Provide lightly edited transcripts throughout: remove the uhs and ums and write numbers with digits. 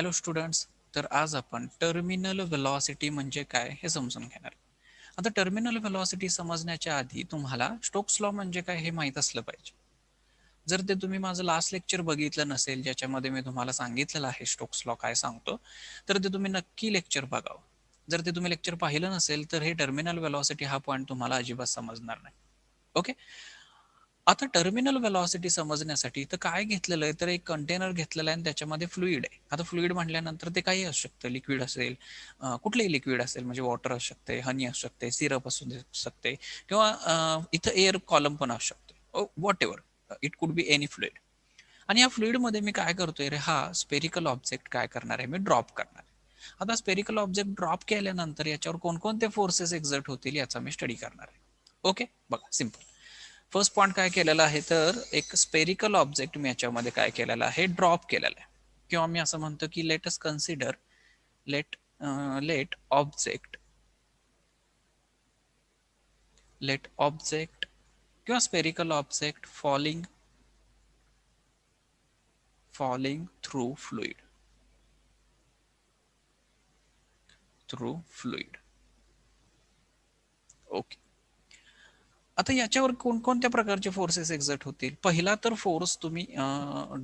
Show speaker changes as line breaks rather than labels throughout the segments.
Hello students, तर आज आपण टर्मिनल वेलॉसिटी म्हणजे काय हे समजून घेणार. आता टर्मिनल वेलॉसिटी समजण्याच्या आधी तुम्हाला स्टोक्स लॉ म्हणजे काय हे माहीत असलं पाहिजे. जर ते तुम्ही माझं लास्ट लेक्चर बघितलं नसेल, ज्याच्यामध्ये मी तुम्हाला सांगितलेलं आहे स्टोक्स लॉ काय सांगतो, तर ते तुम्ही नक्की लेक्चर बघावं. जर ते तुम्ही लेक्चर पाहिलं नसेल तर हे टर्मिनल वेलॉसिटी हा पॉईंट तुम्हाला अजिबात समजणार नाही. ओके. आता टर्मिनल वेलॉसिटी समजण्यासाठी तर काय घेतलेलं आहे, तर एक कंटेनर घेतलेला आहे आणि त्याच्यामध्ये फ्लुइड आहे. आता फ्लुइड म्हटल्यानंतर ते काही असू शकतं, लिक्विड असेल, कुठलेही लिक्विड असेल, म्हणजे वॉटर असू शकते, हनी असू शकते, सिरप असू शकते, किंवा इथं एअर कॉलम पण असू शकते, what ever it could be any fluid. आणि या फ्लुइडमध्ये मी काय करतोय रे, हा स्पेरिकल ऑब्जेक्ट काय करणार आहे, मी ड्रॉप करणार आहे. आता स्पेरिकल ऑब्जेक्ट ड्रॉप केल्यानंतर याच्यावर कोणकोणते फोर्सेस एक्झर्ट होतील याचा मी स्टडी करणार आहे. ओके, बघा सिंपल. फर्स्ट पॉईंट काय केलेला आहे, तर एक स्पेरिकल ऑब्जेक्ट मी याच्यामध्ये काय केलेला आहे, ड्रॉप केलेला आहे. किंवा मी असं म्हणतो की let us consider let let object let object किंवा spherical object falling through fluid. Okay. आता याच्यावर कोणकोणत्या प्रकारचे फोर्सेस एक्झर्ट होतील. पहिला तर फोर्स तुम्ही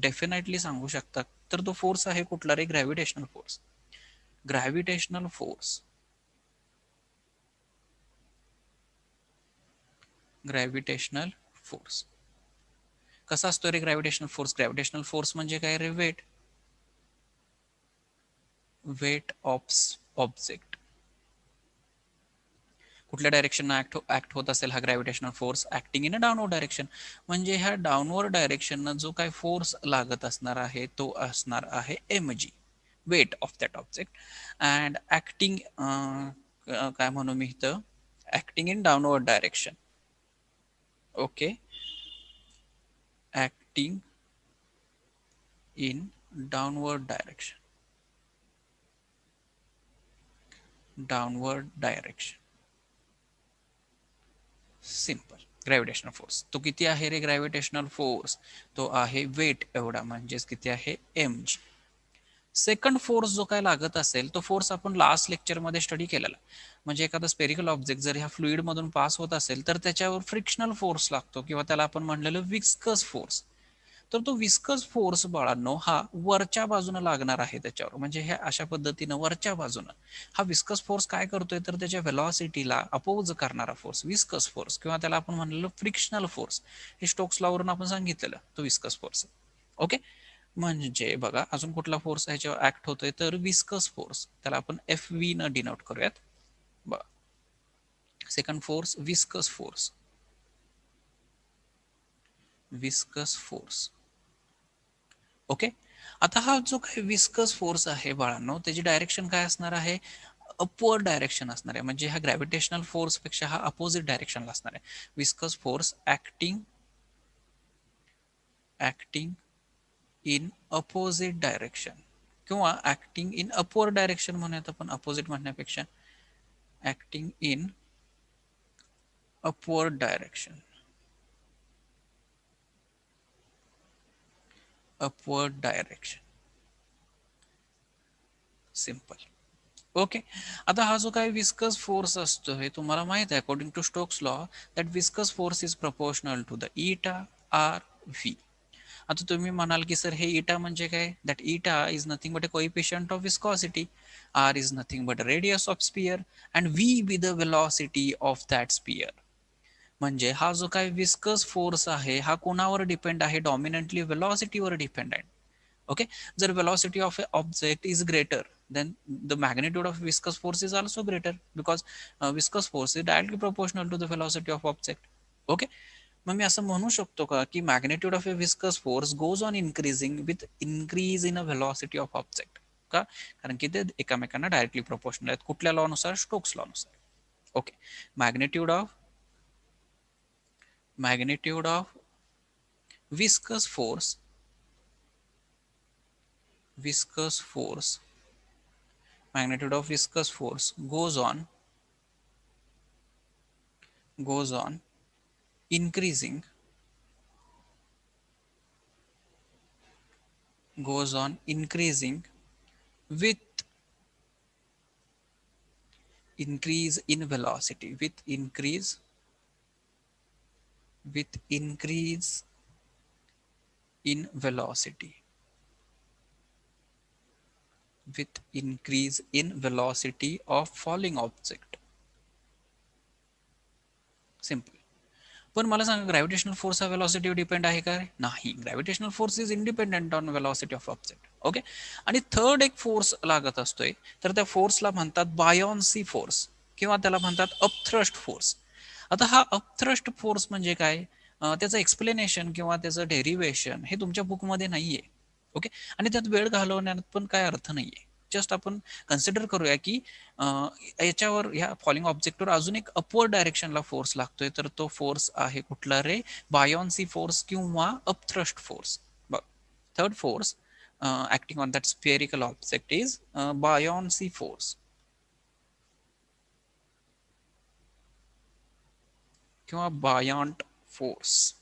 डेफिनेटली सांगू शकता, तर तो फोर्स आहे कुठला रे, gravitational force. Gravitational force gravitational force कसा असतो रे ग्रॅव्हिटेशनल फोर्स? ग्रॅव्हिटेशनल फोर्स म्हणजे काय रे, वेट ऑफ ऑब्जेक्ट. कुठल्या डायरेक्शन ऍक्ट होत असेल हा gravitational force, acting in a downward direction. म्हणजे ह्या डाऊनवर्ड डायरेक्शन जो काय फोर्स लागत असणार आहे तो असणार आहे mg, weight of that object. And acting, काय म्हणू मी इथं, acting in downward direction. Okay, acting in downward direction. Simple. Gravitational force तो किती आहे रे, ग्रॅव्हिटेशनल फोर्स तो आहे वेट एवढा, म्हणजेच किती आहे, mg. सेकंड फोर्स जो काय लागत असेल तो फोर्स आपण लास्ट लेक्चरमध्ये स्टडी केलेला. म्हणजे एखादा स्पेरिकल ऑब्जेक्ट जर ह्या फ्लुइड मधून पास होत असेल तर त्याच्यावर फ्रिक्शनल फोर्स लागतो, किंवा त्याला आपण म्हणलेलं विस्कस फोर्स. तर तो विस्कस फोर्स बाळांनो हा वरच्या बाजूने लागणार आहे त्याच्यावर. म्हणजे ह्या अशा पद्धतीनं वरच्या बाजूनं हा विस्कस फोर्स काय करतोय, तर त्याच्या व्हेलॉसिटीला अपोज करणारा फोर्स विस्कस फोर्स, किंवा त्याला आपण म्हणलेलं फ्रिक्शनल फोर्स. हे स्टोक्स लॉ वरून आपण सांगितलेलं तो विस्कस फोर्स. ओके. म्हणजे बघा अजून कुठला फोर्स ह्याच्यावर ऍक्ट होतोय, तर विस्कस फोर्स, त्याला आपण एफ व्ही न डिनोट करूयात. बघा, second force viscous force. Okay. आता हा जो काही विस्कस फोर्स आहे बाळांनो, त्याची डायरेक्शन काय असणार आहे, अपवर्ड डायरेक्शन असणार आहे. म्हणजे ह्या ग्रॅव्हिटेशनल फोर्स पेक्षा हा अपोजिट डायरेक्शनला असणार आहे. Viscous force acting in opposite direction, किंवा ऍक्टिंग इन अपवर्ड डायरेक्शन म्हणूयात आपण, अपोजिट म्हणण्यापेक्षा. Acting in upward direction simple. Okay. आता हा जो काही विस्कस फोर्स असतो हे तुम्हाला माहित आहे, according to Stokes law that viscous force is proportional to the eta R V. आता तुम्ही म्हणाल की सर हे इटा म्हणजे काय, that eta is nothing but a coefficient of viscosity, R is nothing but radius of sphere, and V with the velocity of that sphere. म्हणजे हा जो काही विस्कस फोर्स आहे हा कोणावर डिपेंड आहे, डॉमिनंटली वेलॉसिटीवर डिपेंड आहे. ओके. जर velocity of a object is greater, then the magnitude of viscous force is also greater, because viscous force is directly proportional to the velocity of object. Okay. मग मी असं म्हणू शकतो का की magnitude of a viscous force goes on increasing with increase in a velocity of object. का? कारण की ते एकामेकांना डायरेक्टली प्रोपोर्शनल आहेत. कुठल्या लॉनुसार, स्टोक्स लॉनुसार. Okay. Magnitude of viscous force viscous force magnitude of viscous force goes on increasing goes on increasing with increase in velocity, with increase in velocity, with increase in velocity of falling object. Simple. पण मला सांगा gravitational force हा वेलॉसिटीवर depend आहे का? नाही. Gravitational force is independent on velocity of object. Okay. आणि third एक force लागत असतोय, तर त्या फोर्सला म्हणतात बायॉन्सी फोर्स किंवा त्याला म्हणतात अपथ्रस्ट फोर्स. आता हा अपथ्रस्ट फोर्स म्हणजे काय? त्याचं एक्सप्लेनेशन किंवा त्याचं डेरिव्हेशन हे तुमच्या बुकमध्ये नाहीये. ओके. आणि त्यात वेळ घालवण्यात पण काय अर्थ नाहीये. जस्ट आपण कन्सिडर करूया की याच्यावर ह्या फॉलिंग ऑब्जेक्टवर अजून एक अपवर्ड डायरेक्शनला फोर्स लागतोय, तर तो फोर्स आहे कुठला रे? बायॉन्सी फोर्स किंवा अपथ्रस्ट फोर्स. बघ, third force acting on that spherical object is buoyancy force किंवा बायॉन्ट फोर्स.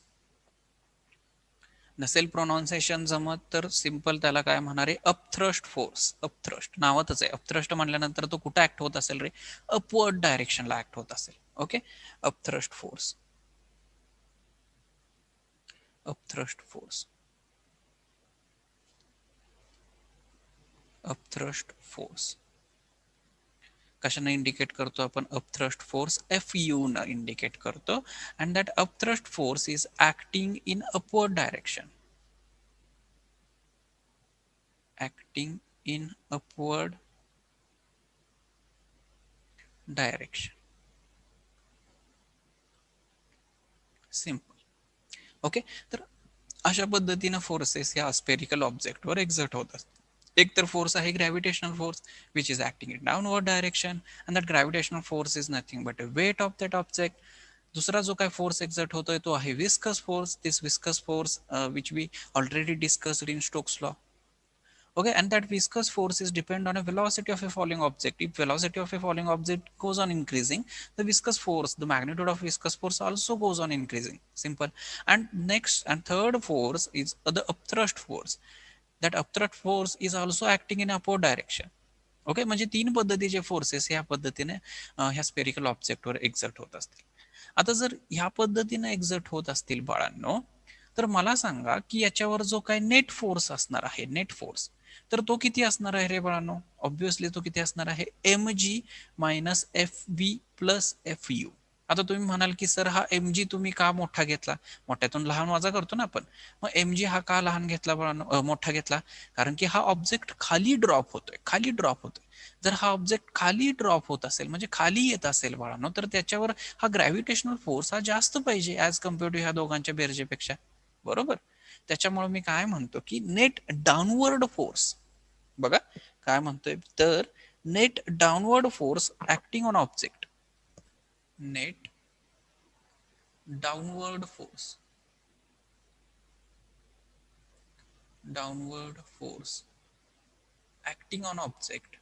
नसेल प्रोनाउन्सिएशन जमत तर सिंपल त्याला काय म्हणणार आहे? Upthrust force. अपथ्रस्ट नावातच आहे. अपथ्रस्ट म्हणल्यानंतर तो कुठं ऍक्ट होत असेल रे? अपवर्ड डायरेक्शनला ऍक्ट होत असेल. Okay. Upthrust force, upthrust force, upthrust force कशाने इंडिकेट करतो आपण? अपथ्रस्ट फोर्स FU न इंडिकेट करतो. And that upthrust force is acting in upward direction, acting in upward direction. Simple. Okay. तर अशा पद्धतीनं फोर्सेस या स्पेरिकल ऑब्जेक्टवर एक्झर्ट होत असतात. एक तर फोर्स आहे gravitational force which is acting in downward direction, and that gravitational force is nothing but a weight of that object. दुसरा जो काय फोर्स एक्झर्ट होतोय तो आहे viscous force. This viscous force which we already discussed in Stokes law. Okay, and that viscous forces depend on a velocity of a falling object. If velocity of a falling object goes on increasing, the viscous force, the magnitude of viscous force also goes on increasing. Simple. And next and third force is the upthrust force. That upthrust force is also acting in upward direction. Okay. म्हणजे तीन पद्धतीचे forces ह्या पद्धतीने ह्या spherical ऑब्जेक्टवर exert होत असतील. आता जर ह्या पद्धतीने एक्झर्ट होत असतील बाळांनो, तर मला सांगा की याच्यावर जो काय नेट फोर्स असणार आहे, नेट फोर्स, तर तो किती असणार आहे रे बाळांनो? ऑब्व्हियसली तो किती असणार आहे? mg minus FV plus FU. आता तुम्ही म्हणाल की सर हा mg तुम्ही का मोठा घेतला? मोठ्यातून लहान वजा करतो ना आपण. मग mg हा का लहान घेतला बाळांनो, मोठा घेतला? कारण की हा ऑब्जेक्ट खाली ड्रॉप होतोय, खाली ड्रॉप होतोय. जर हा ऑब्जेक्ट खाली ड्रॉप होत असेल म्हणजे खाली येत असेल बाळांनो, तर त्याच्यावर हा ग्रॅव्हिटेशनल फोर्स हा जास्त पाहिजे ऍज कम्पेअर टू ह्या दोघांच्या बेरजेपेक्षा. बरोबर. त्याच्यामुळे मी काय म्हणतो की नेट डाऊनवर्ड फोर्स, बघा काय म्हणतोय, तर net downward force acting on object, net downward force, downward force acting on object,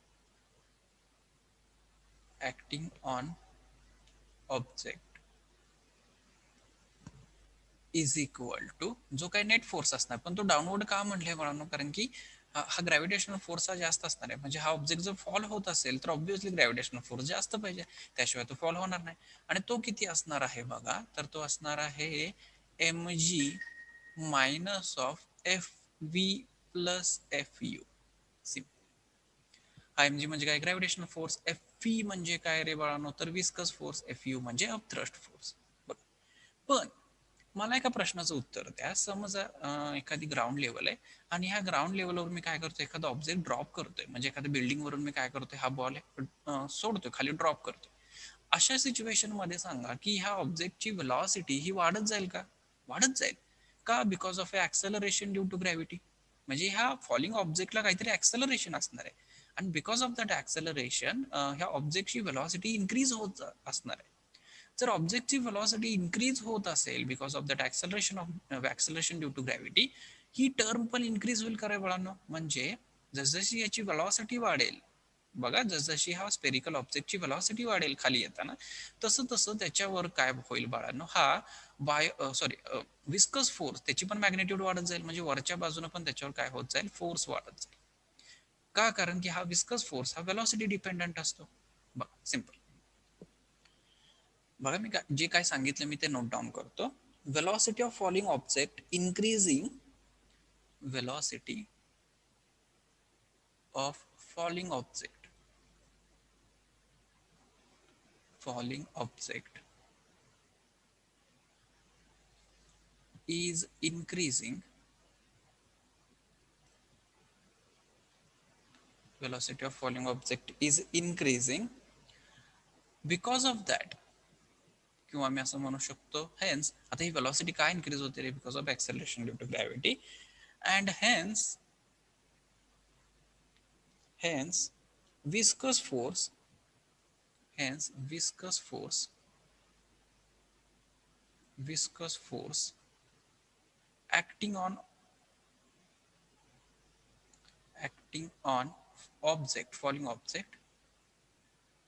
acting on object is equal to जो काही नेट फोर्स असणार. पण तो डाऊनवर्ड का म्हणले म्हणून? कारण की हा ग्रॅव्हिटेशनल फोर्स हा जास्त असणार आहे. म्हणजे हा ऑब्जेक्ट जर फॉल होत असेल तर ऑब्व्हियसली ग्रॅव्हिटेशनल फोर्स जास्त पाहिजे, त्याशिवाय तो फॉल होणार नाही. आणि तो किती असणार आहे बघा, तर तो असणार आहे mg minus of FV plus FU. हा mg म्हणजे काय? Gravitational force. FV म्हणजे काय रे बाळांनो? तर विस्कस फोर्स. FU म्हणजे अपथ्रस्ट फोर्स. पण मला एका प्रश्नाचं उत्तर द्या. समजा एखादी ग्राउंड लेवल आहे आणि ह्या ग्राउंड लेवलवर मी काय करतोय, एखादा ऑब्जेक्ट ड्रॉप करतोय, म्हणजे एखाद्या बिल्डिंग वरून मी काय करतोय, हा बॉल सोडतोय, खाली ड्रॉप करतोय. अशा सिच्युएशन मध्ये सांगा की ह्या ऑब्जेक्टची व्हेलॉसिटी ही वाढत जाईल का? वाढत जाईल. का? Because of acceleration due to gravity. म्हणजे ह्या फॉलिंग ऑब्जेक्टला काहीतरी ऍक्सेलरेशन असणार आहे, आणि बिकॉज ऑफ दॅट ऍक्सेलरेशन ह्या ऑब्जेक्टची व्हेलॉसिटी इन्क्रीज होत असणार आहे. जर ऑब्जेक्टची व्हेलॉसिटी इन्क्रीज होत असेल because of that acceleration due to gravity, ही टर्म पण इन्क्रीज होईल का रे बाळांनो? म्हणजे जसजशी याची व्हेलॉसिटी वाढेल, बघा जसजशी हा स्पेरिकल ऑब्जेक्टची व्हेलॉसिटी वाढेल खाली येताना, तसं तसं त्याच्यावर काय होईल बाळांनो, हा विस्कस फोर्स त्याची पण मॅग्नेट्यूड वाढत जाईल. म्हणजे वरच्या बाजूने पण त्याच्यावर काय होत जाईल? फोर्स वाढत जाईल. का? कारण की हा विस्कस फोर्स हा वेलॉसिटी डिपेंडंट असतो. बघा सिंपल. बघा मी जे काय सांगितलं मी ते नोट डाऊन करतो. Velocity of falling object increasing, velocity of falling object is increasing, velocity of falling object is increasing because of that, किंवा मी असं म्हणू शकतो हेन्स. आता ही वेलॉसिटी काय इन्क्रीज होते रे? Because of acceleration due to gravity. And hence viscous force, hence viscous force acting on object, falling object,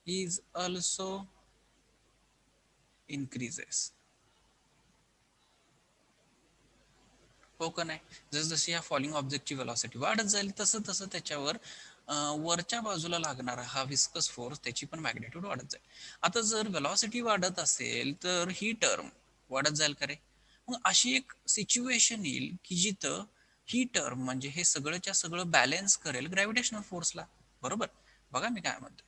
is also increases. हो का नाही? जसजशी या फॉलिंग ऑब्जेक्टची वेलॉसिटी वाढत जाईल तसं तसं त्याच्यावर वरच्या बाजूला लागणारा हा विस्कस फोर्स त्याची पण मॅग्नेट्यूड वाढत जाईल. आता जर वेलॉसिटी वाढत असेल तर ही टर्म वाढत जाईल का रे? मग अशी एक सिच्युएशन येईल की जिथं ही टर्म म्हणजे हे सगळंच्या सगळं बॅलन्स करेल ग्रॅव्हिटेशनल फोर्सला. बरोबर? बघा मी काय म्हणतो,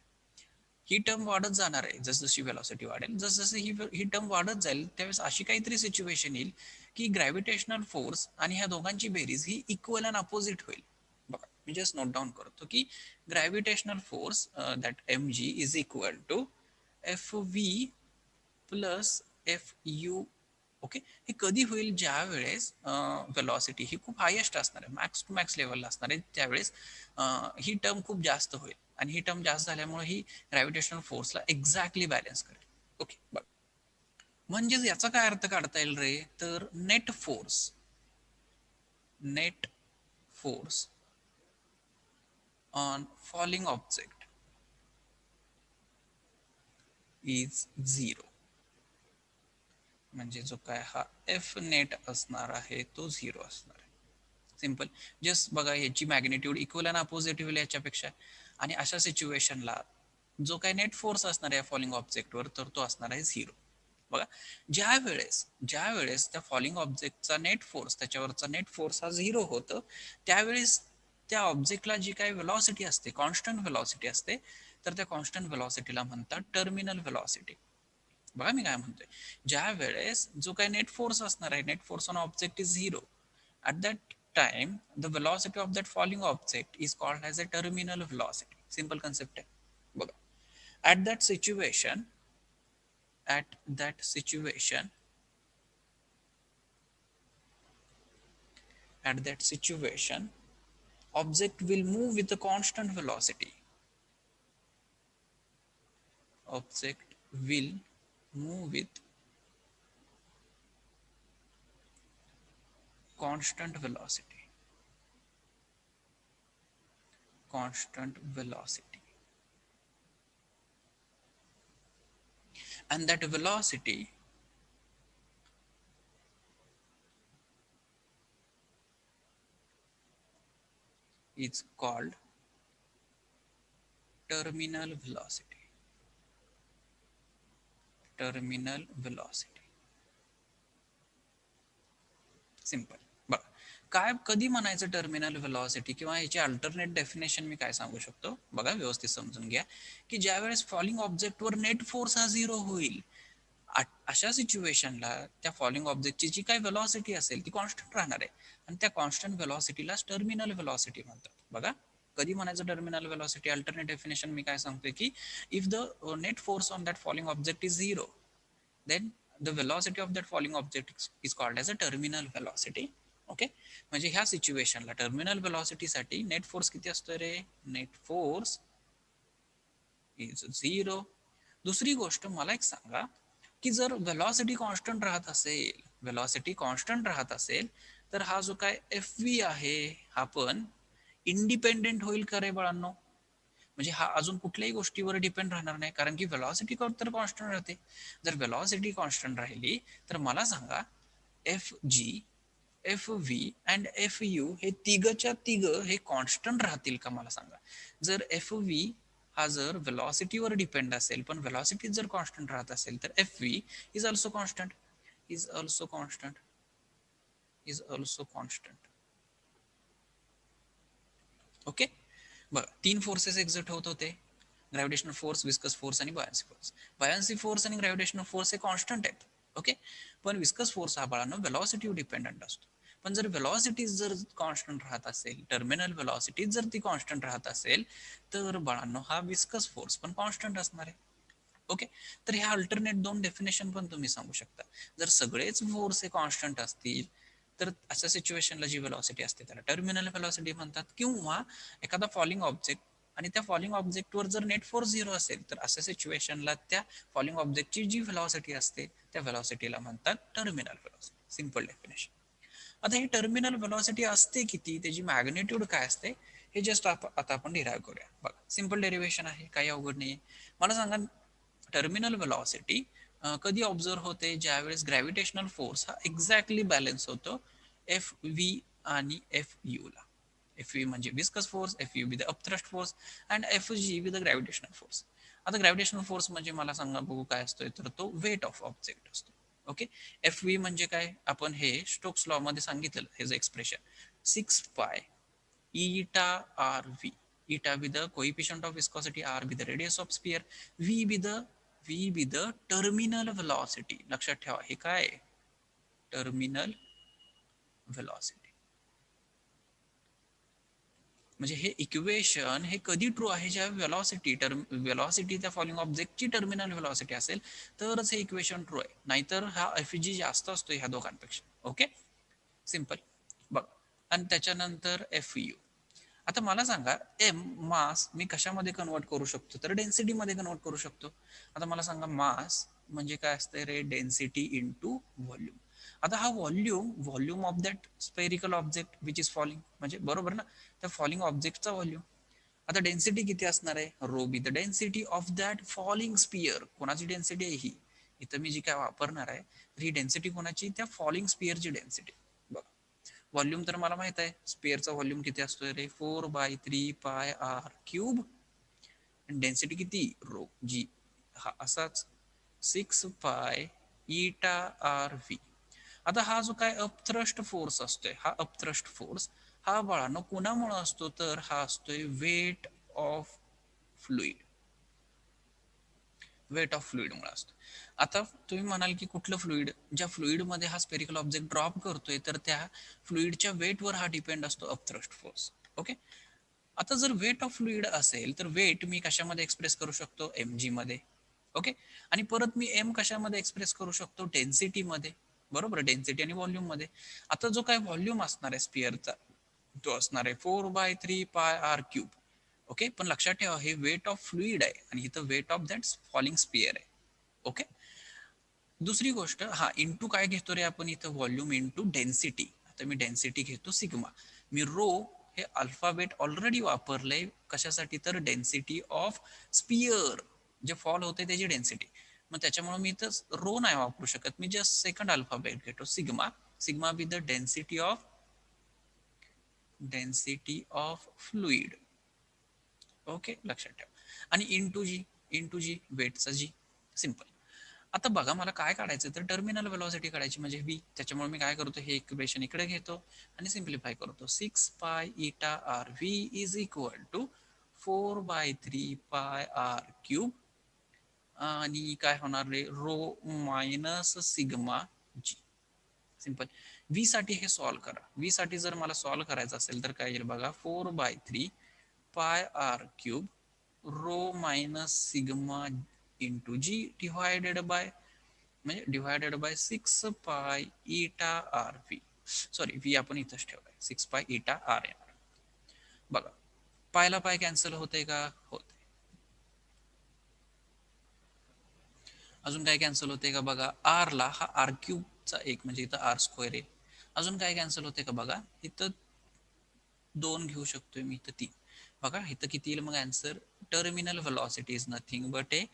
ही टर्म वाढत जाणार आहे जसजशी वेलॉसिटी वाढेल. जसजशी ही टर्म वाढत जाईल त्यावेळेस अशी काहीतरी सिच्युएशन येईल की ग्रॅव्हिटेशनल फोर्स आणि ह्या दोघांची बेरीज ही इक्वल अँड अपोजिट होईल. बघा मी जस्ट नोट डाऊन करतो की gravitational force that M G is equal to F V plus F U. Okay, हे कधी होईल? ज्या वेळेस वेलॉसिटी ही खूप हायेस्ट असणार आहे, मॅक्स टू मॅक्स लेवलला असणार आहे, त्यावेळेस ही टर्म खूप जास्त होईल. आणि ही टर्म जास्त झाल्यामुळे ही ग्रॅव्हिटेशनल फोर्सला एक्झॅक्टली बॅलन्स करेल. ओके बघ, म्हणजेच याचा काय अर्थ काढता येईल रे? तर net force on falling object is zero. म्हणजे जो काय हा एफ नेट असणार आहे तो झिरो असणार आहे. सिंपल. जस्ट बघा याची मॅग्नेट्यूड इक्वल अँड अपोजिट होईल याच्यापेक्षा. आणि अशा सिच्युएशनला जो काही नेट फोर्स असणार आहे फॉलिंग ऑब्जेक्टवर तर तो असणार आहे झिरो. बघा, ज्या वेळेस त्या फॉलिंग ऑब्जेक्टचा नेट फोर्स, त्याच्यावरचा नेट फोर्स हा झिरो होतं, त्यावेळेस त्या ऑब्जेक्टला जी काही वेलॉसिटी असते, कॉन्स्टंट वेलॉसिटी असते, तर त्या कॉन्स्टंट वेलॉसिटीला म्हणतात टर्मिनल वेलॉसिटी. बघा मी काय म्हणतोय, ज्या वेळेस जो काही नेट फोर्स असणार आहे, net force on object is zero, at that time the velocity of that falling object is called as a terminal velocity. Simple concept आहे बघा. at that situation object will move with a constant velocity. Object will move with constant velocity. And that velocity is called terminal velocity. Simple. बघा, काय कधी म्हणायचं terminal velocity, किंवा याची alternate definition मी काय सांगू शकतो बघा, व्यवस्थित समजून घ्या. की ज्या वेळेस फॉलिंग ऑब्जेक्टवर नेट फोर्स हा झिरो होईल, अशा सिच्युएशनला त्या फॉलिंग ऑब्जेक्टची जी काही वेलॉसिटी असेल ती कॉन्स्टंट राहणार आहे, आणि त्या कॉन्स्टंट वेलॉसिटीलाच टर्मिनल वेलॉसिटी म्हणतात. बघा, कधी म्हणायचं टर्मिनल वेलॉसिटी? अल्टरनेट डेफिनेशन मी काय सांगतोय की if the net force on that falling object is zero, then the velocity of that falling object is called as a terminal velocity. Okay, म्हणजे ह्या सिच्युएशनला टर्मिनल वेलॉसिटी साठी नेट फोर्स किती असतो रे? Net force is zero. दुसरी गोष्ट मला एक सांगा की जर वेलॉसिटी कॉन्स्टंट राहत असेल तर हा जो काय एफ व्ही आहे हा पण इंडिपेंडेंट होईल का रे बाळांनो? म्हणजे हा अजून कुठल्याही गोष्टीवर डिपेंड राहणार नाही, कारण की वेलॉसिटी तर कॉन्स्टंट राहते. जर वेलॉसिटी कॉन्स्टंट राहिली तर मला सांगा F G F V and F U हे तिघच्या तिघ हे कॉन्स्टंट राहतील का मला सांगा. जर एफ व्ही हा जर व्हेलॉसिटीवर डिपेंड असेल पण व्हेलॉसिटी जर कॉन्स्टंट राहत असेल तर F V is also constant, is also constant, is also constant. Okay. बघा तीन फोर्सेस एक्झर्ट होत होते, ग्रॅव्हिटेशनल फोर्स, विस्कस फोर्स आणि बायन्सी फोर्स. बायन्सी फोर्स आणि ग्रॅव्हिटेशनल फोर्स हे कॉन्स्टंट आहेत. ओके. पण विस्कस फोर्स हा बाळांनो व्हेलॉसिटीवर डिपेंडंट असतो. पण जर व्हेलॉसिटी जर कॉन्स्टंट राहत असेल, टर्मिनल व्हेलॉसिटी जर ती कॉन्स्टंट राहत असेल तर बाळांनो हा विस्कस फोर्स पण कॉन्स्टंट असणार आहे. ओके. तर ह्या अल्टरनेट दोन डेफिनेशन पण तुम्ही सांगू शकता. जर सगळेच फोर्स हे कॉन्स्टंट असतील तर अशा सिच्युएशनला जी व्हेलॉसिटी असते त्याला टर्मिनल व्हेलॉसिटी म्हणतात. किंवा एखादा फॉलिंग ऑब्जेक्ट आणि त्या फॉलिंग ऑब्जेक्टवर जर नेट फोर्स 0 असेल तर अशा सिच्युएशनला त्या फॉलिंग ऑब्जेक्टची जी व्हेलॉसिटी असते त्या व्हेलॉसिटीला म्हणतात टर्मिनल व्हेलॉसिटी. Simple definition. आता ही टर्मिनल व्हेलॉसिटी असते किती, त्याची मॅग्निट्यूड काय असते हे जस्ट आता आपण डिराईव्ह करूया. बघा सिंपल डेरिव्हेशन आहे, काही अवघड नाही. मला सांगा टर्मिनल व्हेलॉसिटी कधी ऑब्झर्व होते, ज्यावेळेस ग्रॅव्हिटेशनल फोर्स हा एक्झॅक्टली बॅलन्स होतो एफ व्ही आणि एफ यू ला. एफ व्ही म्हणजे viscous force, F U with the upthrust force and F G with the gravitational force. आता ग्रॅव्हिटेशनल फोर्स म्हणजे मला सांगा बघू काय असतोय, तर तो वेट ऑफ ऑब्जेक्ट असतो. ओके. एफ व्ही म्हणजे काय, आपण हे स्टोक्स लॉ मध्ये सांगितलेलं हे जे एक्सप्रेशन 6 पाय eta r v, eta be the coefficient of viscosity, r be the radius of sphere, v be the terminal velocity. लक्षात ठेवा हे काय आहे, टर्मिनल व्हेलॉसिटी. म्हणजे हे इक्वेशन हे कधी ट्रू आहे, ज्या व्हेलॉसिटी त्या फॉलिंग ऑब्जेक्टची टर्मिनल व्हेलॉसिटी असेल तरच हे इक्वेशन ट्रू आहे, नाहीतर हा एफ जी जास्त असतो ह्या दोघांपेक्षा. ओके. सिंपल. बघ आणि त्याच्यानंतर एफ यू. आता मला सांगा एम मास मी कशामध्ये कन्वर्ट करू शकतो, तर डेन्सिटी मध्ये कन्वर्ट करू शकतो. आता मला सांगा मास म्हणजे काय असतं रे, डेन्सिटी इंटू व्हॉल्यूम. आता हा volume of that spherical object which is falling, म्हणजे बरोबर ना, त्या फॉलिंग ऑब्जेक्टचा व्हॉल्यूम. आता डेन्सिटी किती असणार आहे, rho be the density of that falling sphere. कोणाची डेन्सिटी आहे ही, इथं मी जी काय वापरणार आहे तर ही डेन्सिटी कोणाची, त्या फॉलिंग स्पियरची डेन्सिटी. बघा व्हॉल्यूम तर मला माहित आहे, स्पियरचा व्हॉल्यूम किती असतोय रे, 4/3πr³. डेन्सिटी किती, रो जी हा असाच 6π η r v. आता हा जो काय अपथ्रस्ट फोर्स असतोय, हा अपथ्रस्ट फोर्स हा बाळांनो कोणामुळे असतो, तर हा असतोय weight of fluid. Weight of fluid मुळे असतो. आता तुम्ही म्हणाल की कुठलं फ्लुइड, ज्या फ्लुइड मध्ये हा स्पेरिकल ऑब्जेक्ट ड्रॉप करतोय तर त्या फ्लुइडच्या वेटवर हा डिपेंड असतो अपथ्रस्ट फोर्स. ओके. आता जर वेट ऑफ फ्लुइड असेल तर वेट मी कशामध्ये एक्सप्रेस करू शकतो, एम जी मध्ये. ओके. आणि परत मी एम कशामध्ये एक्सप्रेस करू शकतो, डेन्सिटी मध्ये. बरोबर, डेन्सिटी आणि व्हॉल्यूम मध्ये. आता जो काय व्हॉल्यूम असणार आहे स्पियरचा तो असणार आहे 4/3πr³. ओके. पण लक्षात ठेवा हे वेट ऑफ फ्लुइड आहे आणि इथं weight of that falling sphere आहे. ओके. दुसरी गोष्ट, हा इंटू काय घेतो रे आपण इथं, व्हॉल्यूम इंटू डेन्सिटी. आता मी डेन्सिटी घेतो सिग्मा. मी रो हे अल्फाबेट ऑलरेडी वापरलंय कशासाठी, तर डेन्सिटी ऑफ स्पियर जे फॉल होते त्याची डेन्सिटी. मग त्याच्यामुळे मी इथं रो नाही वापरू शकत, मी जस्ट सेकंड अल्फाबेट घेतो sigma. Sigma be the density of fluid. Okay. लक्षात ठेवा. आणि इंटू जी वेटचा जी. सिंपल. आता बघा मला काय काढायचं, तर टर्मिनल व्हेलॉसिटी काढायची म्हणजे व्ही. त्याच्यामुळे मी काय करतो, हे इक्वेशन इकडे घेतो आणि सिम्प्लिफाय करतो. 6π∗r⁵ is equal to 4/3πr³ आणि काय होणार रे, रो मायनस सिग्मा जी. सिंपल. व्ही साठी हे सॉल्व्ह करा. व्ही साठी जर मला सॉल्व्ह करायचं असेल तर काय येईल बघा, 4/3πr³ rho minus sigma into g divided by, म्हणजे divided by 6π∗r⁵. Sorry v आपण इथंच ठेवलाय, 6π∗r येणार. बघा पायला पाय कॅन्सल होते का, होते. अजून काय कॅन्सल होते का बघा, आर ला हा r³ एक म्हणजे इथं r² आहे. अजून काय कॅन्सल होते का बघा, इथं 2 घेऊ शकतोय मी, इथं 3. बघा इथं किती येईल मग answer, terminal velocity is nothing but a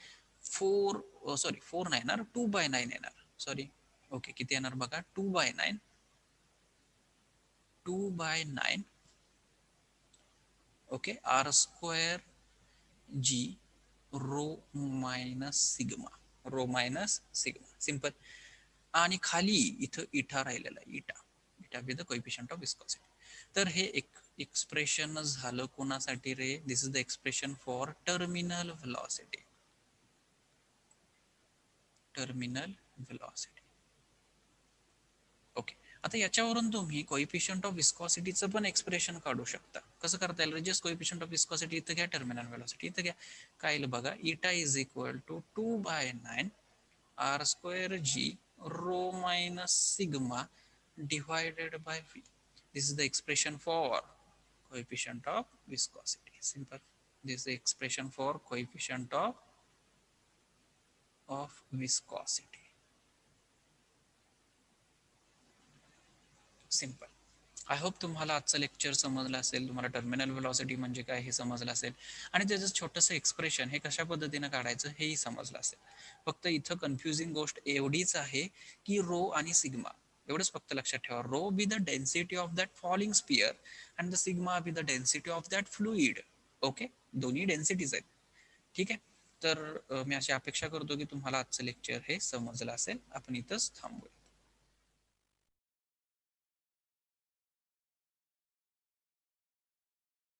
4 नाही येणार, 2/9 येणार. सॉरी. ओके. किती येणार बघा, 2/9 2/9 ओके आर स्क्वेअर जी rho minus sigma, rho minus sigma, simple. आणि खाली इथं इटा राहिलेला आहे, eta, eta with the coefficient of viscosity. तर हे एक एक्सप्रेशन झालं कोणासाठी रे? This is the expression for terminal velocity, terminal velocity. Okay, आता याच्यावरून तुम्ही कोएफिशियंट ऑफ विस्कॉसिटीचं पण एक्सप्रेशन काढू शकता. कसं करता येईल? जस्ट कोएफिशियंट ऑफ विस्कॉसिटी इथं घ्या, टर्मिनल व्हेलॉसिटी इथं घ्या. काय येईल बघा, eta is equal to 2/9 R square G rho minus sigma divided by V. This is the expression for coefficient of viscosity. Simple. This is the expression for coefficient of viscosity. Simple. I hope तुम्हाला आजचं lecture समजलं असेल, तुम्हाला terminal velocity म्हणजे काय हे समजलं असेल, आणि त्याचं छोटंसं एक्सप्रेशन हे कशा पद्धतीनं काढायचं हेही समजलं असेल. फक्त इथं कन्फ्युजिंग गोष्ट एवढीच आहे की रो आणि सिग्मा, एवढंच फक्त लक्षात ठेवा. Rho be the density of that falling sphere and the sigma be the density of that fluid. Okay, दोन्ही डेन्सिटीज आहेत. ठीक आहे, तर मी अशी अपेक्षा करतो की तुम्हाला आजचं लेक्चर हे समजलं असेल. आपण इथंच थांबूया.